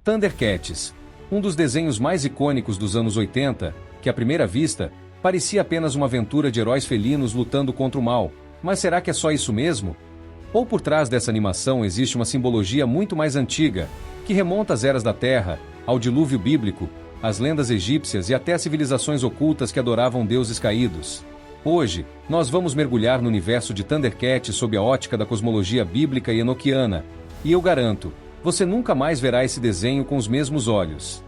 Thundercats, um dos desenhos mais icônicos dos anos 80, que à primeira vista, parecia apenas uma aventura de heróis felinos lutando contra o mal. Mas será que é só isso mesmo? Ou por trás dessa animação existe uma simbologia muito mais antiga, que remonta às eras da Terra, ao dilúvio bíblico, às lendas egípcias e até às civilizações ocultas que adoravam deuses caídos? Hoje, nós vamos mergulhar no universo de Thundercats sob a ótica da cosmologia bíblica e enoquiana, e eu garanto, você nunca mais verá esse desenho com os mesmos olhos.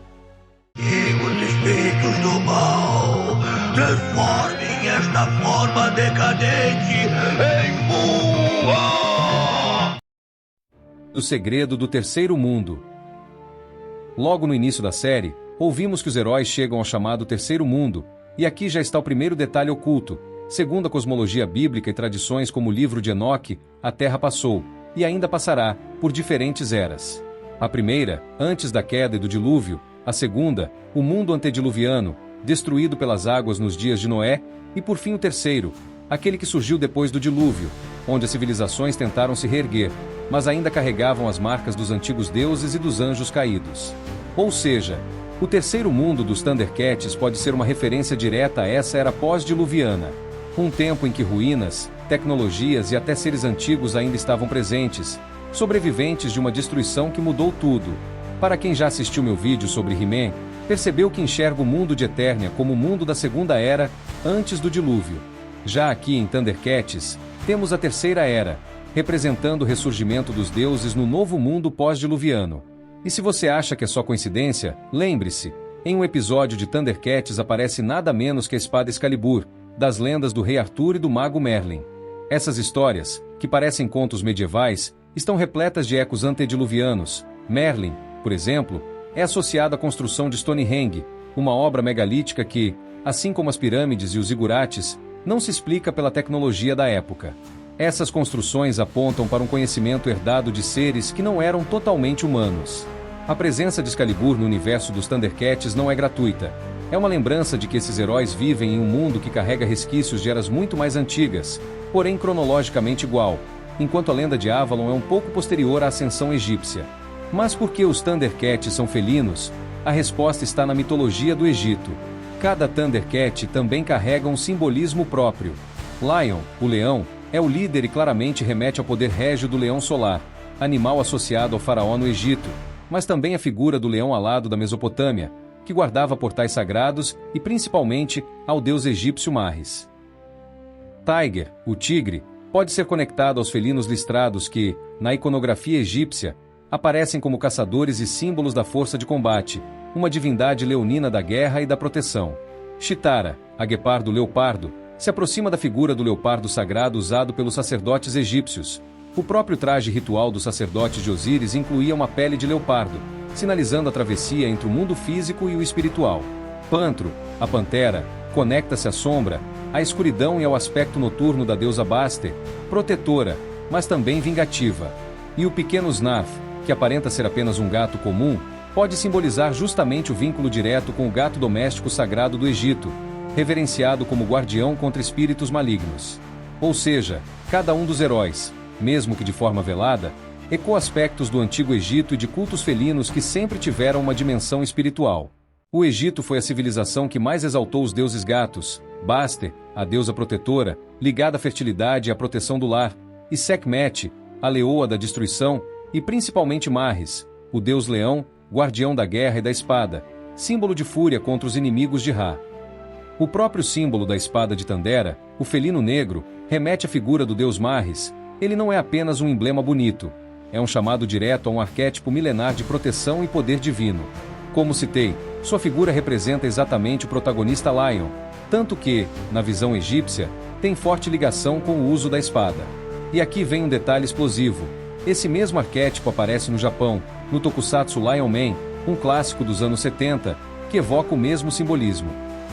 E os espíritos do mal transformem esta forma decadente em boa! O segredo do terceiro mundo. Logo no início da série, ouvimos que os heróis chegam ao chamado terceiro mundo, e aqui já está o primeiro detalhe oculto. Segundo a cosmologia bíblica e tradições como o livro de Enoque, a Terra passou, e ainda passará, por diferentes eras. A primeira, antes da queda e do dilúvio; a segunda, o mundo antediluviano, destruído pelas águas nos dias de Noé; e por fim o terceiro, aquele que surgiu depois do dilúvio, onde as civilizações tentaram se reerguer, mas ainda carregavam as marcas dos antigos deuses e dos anjos caídos. Ou seja, o terceiro mundo dos Thundercats pode ser uma referência direta a essa era pós-diluviana. Um tempo em que ruínas, tecnologias e até seres antigos ainda estavam presentes, sobreviventes de uma destruição que mudou tudo. Para quem já assistiu meu vídeo sobre He-Man, percebeu que enxerga o mundo de Eternia como o mundo da Segunda Era, antes do dilúvio. Já aqui em Thundercats, temos a Terceira Era, representando o ressurgimento dos deuses no novo mundo pós-diluviano. E se você acha que é só coincidência, lembre-se, em um episódio de Thundercats aparece nada menos que a espada Excalibur, das lendas do Rei Arthur e do Mago Merlin. Essas histórias, que parecem contos medievais, estão repletas de ecos antediluvianos. Merlin, por exemplo, é associado à construção de Stonehenge, uma obra megalítica que, assim como as pirâmides e os zigurates, não se explica pela tecnologia da época. Essas construções apontam para um conhecimento herdado de seres que não eram totalmente humanos. A presença de Excalibur no universo dos Thundercats não é gratuita. É uma lembrança de que esses heróis vivem em um mundo que carrega resquícios de eras muito mais antigas, porém cronologicamente igual, enquanto a lenda de Avalon é um pouco posterior à ascensão egípcia. Mas por que os Thundercats são felinos? A resposta está na mitologia do Egito. Cada Thundercat também carrega um simbolismo próprio. Lion, o leão, é o líder e claramente remete ao poder régio do leão solar, animal associado ao faraó no Egito, mas também a figura do leão alado da Mesopotâmia, que guardava portais sagrados e principalmente ao deus egípcio Marres. Tiger, o tigre, pode ser conectado aos felinos listrados que, na iconografia egípcia, aparecem como caçadores e símbolos da força de combate, uma divindade leonina da guerra e da proteção. Chitara, a guepardo leopardo, se aproxima da figura do leopardo sagrado usado pelos sacerdotes egípcios. O próprio traje ritual dos sacerdotes de Osíris incluía uma pele de leopardo, sinalizando a travessia entre o mundo físico e o espiritual. Pantro, a pantera, conecta-se à sombra, à escuridão e ao aspecto noturno da deusa Baster, protetora, mas também vingativa. E o pequeno Snarf, que aparenta ser apenas um gato comum, pode simbolizar justamente o vínculo direto com o gato doméstico sagrado do Egito, reverenciado como guardião contra espíritos malignos. Ou seja, cada um dos heróis, mesmo que de forma velada, ecoa aspectos do antigo Egito e de cultos felinos que sempre tiveram uma dimensão espiritual. O Egito foi a civilização que mais exaltou os deuses gatos, Baster, a deusa protetora, ligada à fertilidade e à proteção do lar, e Sekhmet, a leoa da destruição, e principalmente Marres, o deus leão, guardião da guerra e da espada, símbolo de fúria contra os inimigos de Ra. O próprio símbolo da espada de Tandera, o felino negro, remete à figura do deus Marres. Ele não é apenas um emblema bonito, é um chamado direto a um arquétipo milenar de proteção e poder divino. Como citei, sua figura representa exatamente o protagonista Lion, tanto que, na visão egípcia, tem forte ligação com o uso da espada. E aqui vem um detalhe explosivo. Esse mesmo arquétipo aparece no Japão, no Tokusatsu Lion Man, um clássico dos anos 70, que evoca o mesmo simbolismo.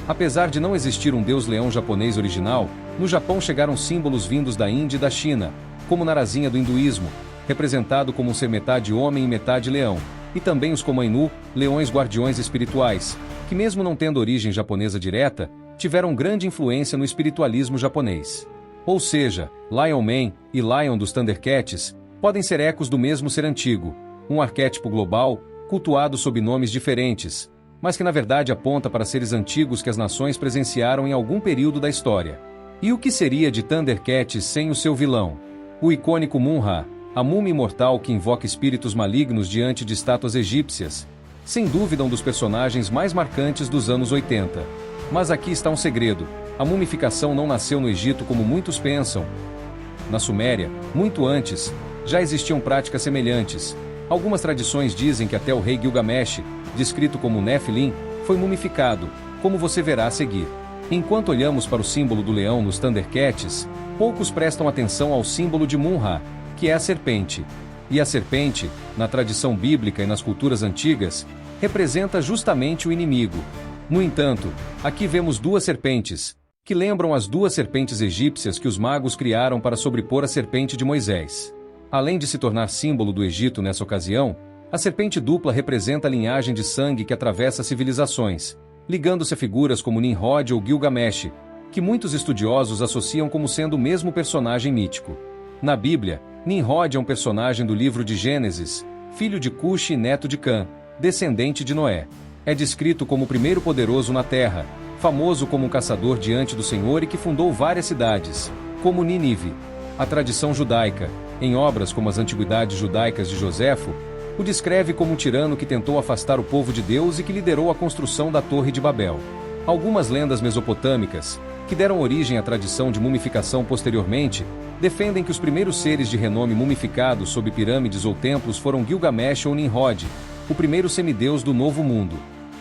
Apesar de não existir um deus leão japonês original, no Japão chegaram símbolos vindos da Índia e da China, como Narazinha do hinduísmo, representado como um ser metade homem e metade leão, e também os Komainu, leões guardiões espirituais, que mesmo não tendo origem japonesa direta, tiveram grande influência no espiritualismo japonês. Ou seja, Lion Man e Lion dos Thundercats podem ser ecos do mesmo ser antigo, um arquétipo global, cultuado sob nomes diferentes, mas que na verdade aponta para seres antigos que as nações presenciaram em algum período da história. E o que seria de Thundercats sem o seu vilão? O icônico Mun-Ra, a múmia imortal que invoca espíritos malignos diante de estátuas egípcias. Sem dúvida um dos personagens mais marcantes dos anos 80. Mas aqui está um segredo: a mumificação não nasceu no Egito como muitos pensam. Na Suméria, muito antes, já existiam práticas semelhantes. Algumas tradições dizem que até o rei Gilgamesh, descrito como Nephilim, foi mumificado, como você verá a seguir. Enquanto olhamos para o símbolo do leão nos Thundercats, poucos prestam atenção ao símbolo de Mun-Ra, que é a serpente. E a serpente, na tradição bíblica e nas culturas antigas, representa justamente o inimigo. No entanto, aqui vemos duas serpentes, que lembram as duas serpentes egípcias que os magos criaram para sobrepor a serpente de Moisés. Além de se tornar símbolo do Egito nessa ocasião, a serpente dupla representa a linhagem de sangue que atravessa civilizações, ligando-se a figuras como Nimrod ou Gilgamesh, que muitos estudiosos associam como sendo o mesmo personagem mítico. Na Bíblia, Nimrod é um personagem do livro de Gênesis, filho de Cush e neto de Cã, descendente de Noé. É descrito como o primeiro poderoso na terra, famoso como um caçador diante do Senhor e que fundou várias cidades, como Nínive. A tradição judaica, em obras como as Antiguidades Judaicas de Joséfo, o descreve como um tirano que tentou afastar o povo de Deus e que liderou a construção da Torre de Babel. Algumas lendas mesopotâmicas, que deram origem à tradição de mumificação posteriormente, defendem que os primeiros seres de renome mumificados sob pirâmides ou templos foram Gilgamesh ou Nimrod, o primeiro semideus do Novo Mundo.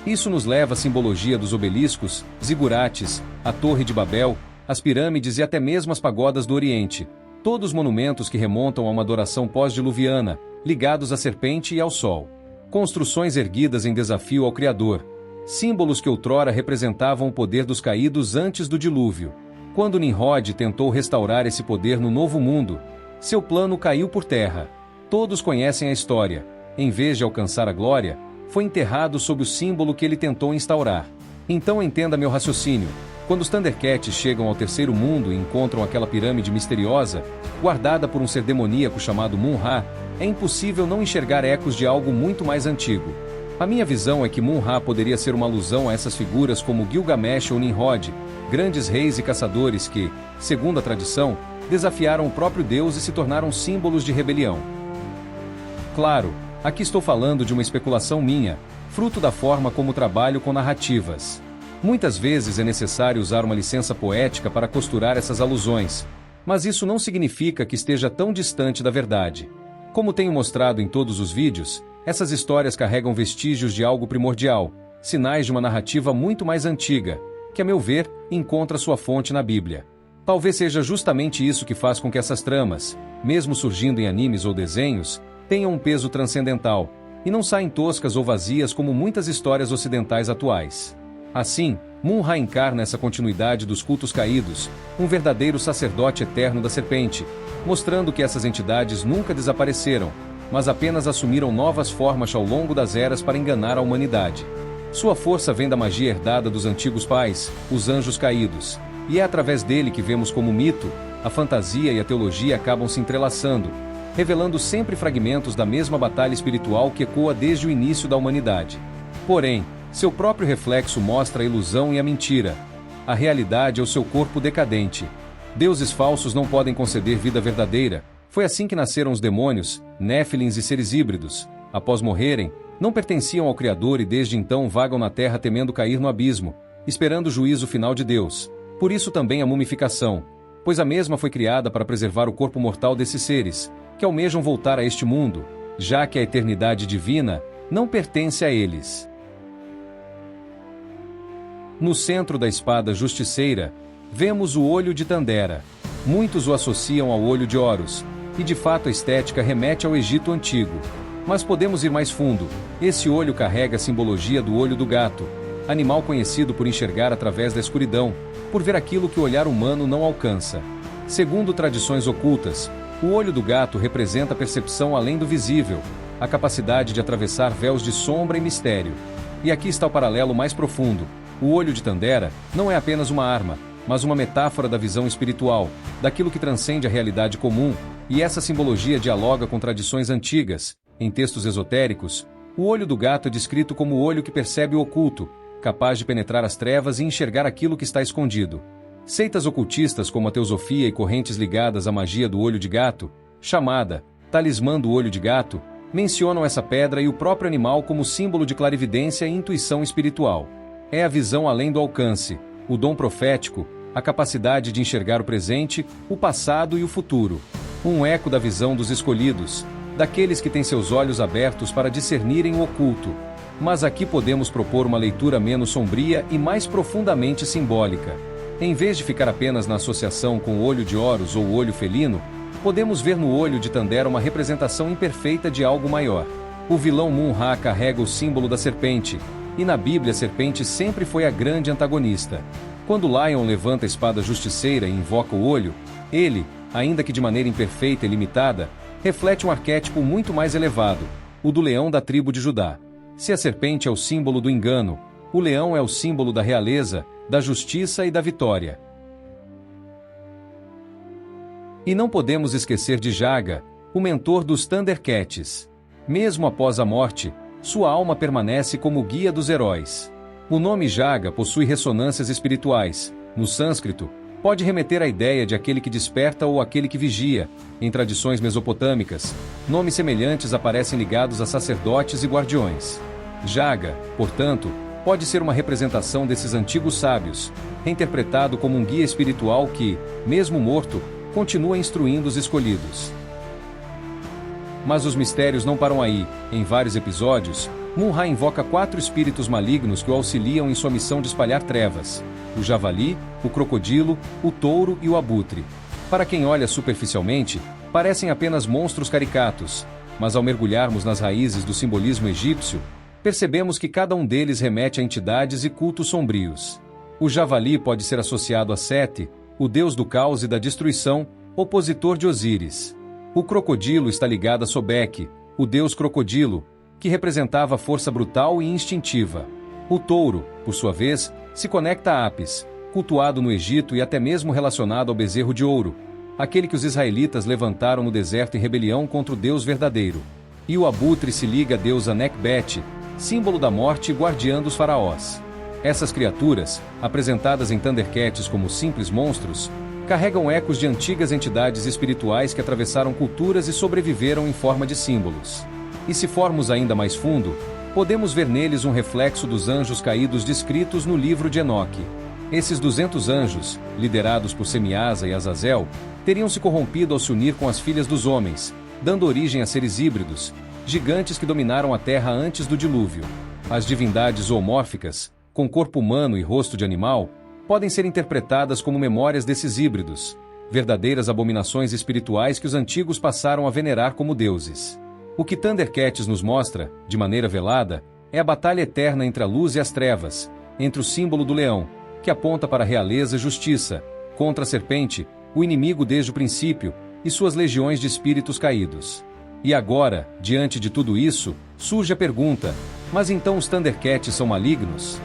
Isso nos leva à simbologia dos obeliscos, zigurates, a Torre de Babel, as pirâmides e até mesmo as pagodas do Oriente, todos monumentos que remontam a uma adoração pós-diluviana, ligados à serpente e ao sol. Construções erguidas em desafio ao Criador. Símbolos que outrora representavam o poder dos caídos antes do dilúvio. Quando Nimrod tentou restaurar esse poder no Novo Mundo, seu plano caiu por terra. Todos conhecem a história. Em vez de alcançar a glória, foi enterrado sob o símbolo que ele tentou instaurar. Então entenda meu raciocínio. Quando os Thundercats chegam ao terceiro mundo e encontram aquela pirâmide misteriosa, guardada por um ser demoníaco chamado Mun-Ra, é impossível não enxergar ecos de algo muito mais antigo. A minha visão é que Mun-Ra poderia ser uma alusão a essas figuras como Gilgamesh ou Nimrod, grandes reis e caçadores que, segundo a tradição, desafiaram o próprio Deus e se tornaram símbolos de rebelião. Claro, aqui estou falando de uma especulação minha, fruto da forma como trabalho com narrativas. Muitas vezes é necessário usar uma licença poética para costurar essas alusões, mas isso não significa que esteja tão distante da verdade. Como tenho mostrado em todos os vídeos, essas histórias carregam vestígios de algo primordial, sinais de uma narrativa muito mais antiga, que, a meu ver, encontra sua fonte na Bíblia. Talvez seja justamente isso que faz com que essas tramas, mesmo surgindo em animes ou desenhos, tenham um peso transcendental, e não saem toscas ou vazias como muitas histórias ocidentais atuais. Assim, Mun-Ra encarna essa continuidade dos cultos caídos, um verdadeiro sacerdote eterno da serpente, mostrando que essas entidades nunca desapareceram, mas apenas assumiram novas formas ao longo das eras para enganar a humanidade. Sua força vem da magia herdada dos antigos pais, os anjos caídos, e é através dele que vemos como o mito, a fantasia e a teologia acabam se entrelaçando, revelando sempre fragmentos da mesma batalha espiritual que ecoa desde o início da humanidade. Porém, seu próprio reflexo mostra a ilusão e a mentira. A realidade é o seu corpo decadente. Deuses falsos não podem conceder vida verdadeira. Foi assim que nasceram os demônios, Néfilins e seres híbridos. Após morrerem, não pertenciam ao Criador e desde então vagam na terra temendo cair no abismo, esperando o juízo final de Deus. Por isso também a mumificação, pois a mesma foi criada para preservar o corpo mortal desses seres, que almejam voltar a este mundo, já que a eternidade divina não pertence a eles. No centro da espada justiceira, vemos o olho de Tandera. Muitos o associam ao olho de Horus, e de fato a estética remete ao Egito antigo. Mas podemos ir mais fundo. Esse olho carrega a simbologia do olho do gato, animal conhecido por enxergar através da escuridão, por ver aquilo que o olhar humano não alcança. Segundo tradições ocultas, o olho do gato representa a percepção além do visível, a capacidade de atravessar véus de sombra e mistério. E aqui está o paralelo mais profundo. O olho de Tandera não é apenas uma arma, mas uma metáfora da visão espiritual, daquilo que transcende a realidade comum, e essa simbologia dialoga com tradições antigas. Em textos esotéricos, O olho do gato é descrito como o olho que percebe o oculto, capaz de penetrar as trevas e enxergar aquilo que está escondido. Seitas ocultistas como a teosofia e correntes ligadas à magia do olho de gato, chamada talismã do olho de gato, mencionam essa pedra e o próprio animal como símbolo de clarividência e intuição espiritual. É a visão além do alcance, o dom profético, a capacidade de enxergar o presente, o passado e o futuro. Um eco da visão dos escolhidos, daqueles que têm seus olhos abertos para discernirem o oculto. Mas aqui podemos propor uma leitura menos sombria e mais profundamente simbólica. Em vez de ficar apenas na associação com o olho de Horus ou o olho felino, podemos ver no olho de Tandera uma representação imperfeita de algo maior. O vilão Mun-Ra carrega o símbolo da serpente, e na Bíblia a serpente sempre foi a grande antagonista. Quando Lion levanta a espada justiceira e invoca o olho, ele, ainda que de maneira imperfeita e limitada, reflete um arquétipo muito mais elevado, o do leão da tribo de Judá. Se a serpente é o símbolo do engano, o leão é o símbolo da realeza, da justiça e da vitória. E não podemos esquecer de Jaga, o mentor dos Thundercats. Mesmo após a morte, sua alma permanece como guia dos heróis. O nome Jaga possui ressonâncias espirituais. No sânscrito, pode remeter à ideia de aquele que desperta ou aquele que vigia. Em tradições mesopotâmicas, nomes semelhantes aparecem ligados a sacerdotes e guardiões. Jaga, portanto, pode ser uma representação desses antigos sábios, reinterpretado como um guia espiritual que, mesmo morto, continua instruindo os escolhidos. Mas os mistérios não param aí. Em vários episódios, Mun-Ra invoca 4 espíritos malignos que o auxiliam em sua missão de espalhar trevas: o javali, o crocodilo, o touro e o abutre. Para quem olha superficialmente, parecem apenas monstros caricatos, mas ao mergulharmos nas raízes do simbolismo egípcio, percebemos que cada um deles remete a entidades e cultos sombrios. O javali pode ser associado a Sete, o deus do caos e da destruição, opositor de Osíris. O crocodilo está ligado a Sobek, o deus crocodilo, que representava a força brutal e instintiva. O touro, por sua vez, se conecta a Apis, cultuado no Egito e até mesmo relacionado ao bezerro de ouro, aquele que os israelitas levantaram no deserto em rebelião contra o Deus verdadeiro. E o abutre se liga à deusa Nekbet, símbolo da morte e guardiã dos faraós. Essas criaturas, apresentadas em Thundercats como simples monstros, carregam ecos de antigas entidades espirituais que atravessaram culturas e sobreviveram em forma de símbolos. E se formos ainda mais fundo, podemos ver neles um reflexo dos anjos caídos descritos no livro de Enoque. Esses 200 anjos, liderados por Semiasa e Azazel, teriam se corrompido ao se unir com as filhas dos homens, dando origem a seres híbridos, gigantes que dominaram a terra antes do dilúvio. As divindades zoomórficas, com corpo humano e rosto de animal, podem ser interpretadas como memórias desses híbridos, verdadeiras abominações espirituais que os antigos passaram a venerar como deuses. O que Thundercats nos mostra, de maneira velada, é a batalha eterna entre a luz e as trevas, entre o símbolo do leão, que aponta para a realeza e justiça, contra a serpente, o inimigo desde o princípio, e suas legiões de espíritos caídos. E agora, diante de tudo isso, surge a pergunta: mas então os Thundercats são malignos?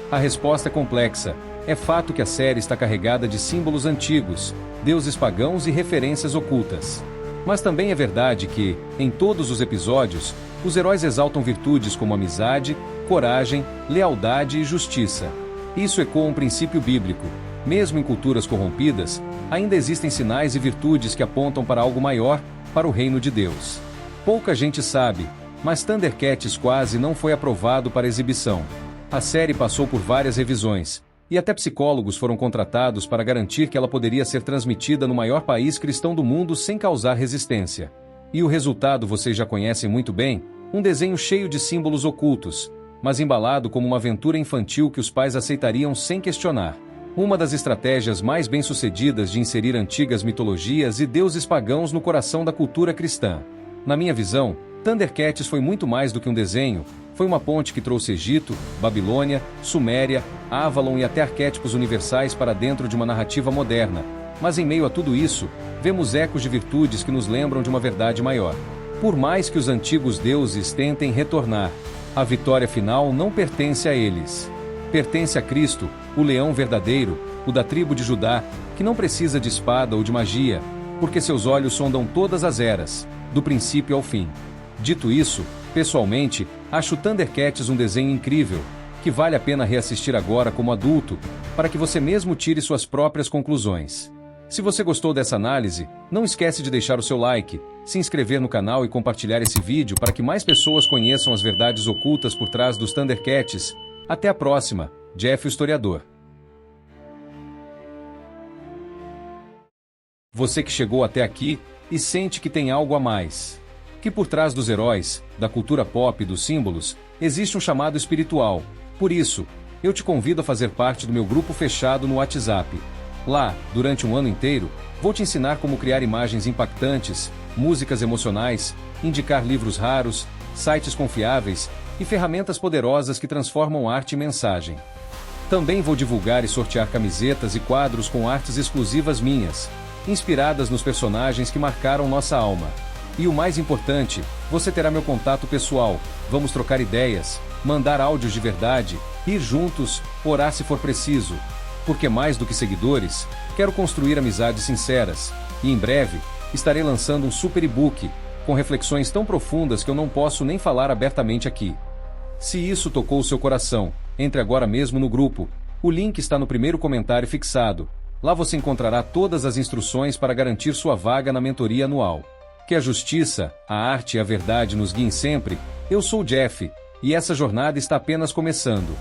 A resposta é complexa. É fato que a série está carregada de símbolos antigos, deuses pagãos e referências ocultas. Mas também é verdade que, em todos os episódios, os heróis exaltam virtudes como amizade, coragem, lealdade e justiça. Isso ecoa um princípio bíblico. Mesmo em culturas corrompidas, ainda existem sinais e virtudes que apontam para algo maior, para o reino de Deus. Pouca gente sabe, mas Thundercats quase não foi aprovado para exibição. A série passou por várias revisões, e até psicólogos foram contratados para garantir que ela poderia ser transmitida no maior país cristão do mundo sem causar resistência. E o resultado vocês já conhecem muito bem: um desenho cheio de símbolos ocultos, mas embalado como uma aventura infantil que os pais aceitariam sem questionar. Uma das estratégias mais bem-sucedidas de inserir antigas mitologias e deuses pagãos no coração da cultura cristã. Na minha visão, Thundercats foi muito mais do que um desenho. Foi uma ponte que trouxe Egito, Babilônia, Suméria, Avalon e até arquétipos universais para dentro de uma narrativa moderna. Mas em meio a tudo isso, vemos ecos de virtudes que nos lembram de uma verdade maior. Por mais que os antigos deuses tentem retornar, a vitória final não pertence a eles. Pertence a Cristo, o leão verdadeiro, o da tribo de Judá, que não precisa de espada ou de magia, porque seus olhos sondam todas as eras, do princípio ao fim. Dito isso, Pessoalmente, acho Thundercats um desenho incrível, que vale a pena reassistir agora como adulto, para que você mesmo tire suas próprias conclusões. Se você gostou dessa análise, não esquece de deixar o seu like, se inscrever no canal e compartilhar esse vídeo para que mais pessoas conheçam as verdades ocultas por trás dos Thundercats. Até a próxima, Jeff o Historiador. Você que chegou até aqui e sente que tem algo a mais. Que por trás dos heróis, da cultura pop e dos símbolos, existe um chamado espiritual. Por isso, eu te convido a fazer parte do meu grupo fechado no WhatsApp. Lá, durante um ano inteiro, vou te ensinar como criar imagens impactantes, músicas emocionais, indicar livros raros, sites confiáveis e ferramentas poderosas que transformam arte em mensagem. Também vou divulgar e sortear camisetas e quadros com artes exclusivas minhas, inspiradas nos personagens que marcaram nossa alma. E o mais importante, você terá meu contato pessoal, vamos trocar ideias, mandar áudios de verdade, rir juntos, orar se for preciso. Porque mais do que seguidores, quero construir amizades sinceras, e em breve, estarei lançando um super e-book, com reflexões tão profundas que eu não posso nem falar abertamente aqui. Se isso tocou o seu coração, entre agora mesmo no grupo, o link está no primeiro comentário fixado. Lá você encontrará todas as instruções para garantir sua vaga na mentoria anual. Que a justiça, a arte e a verdade nos guiem sempre. Eu sou o Jeff, e essa jornada está apenas começando.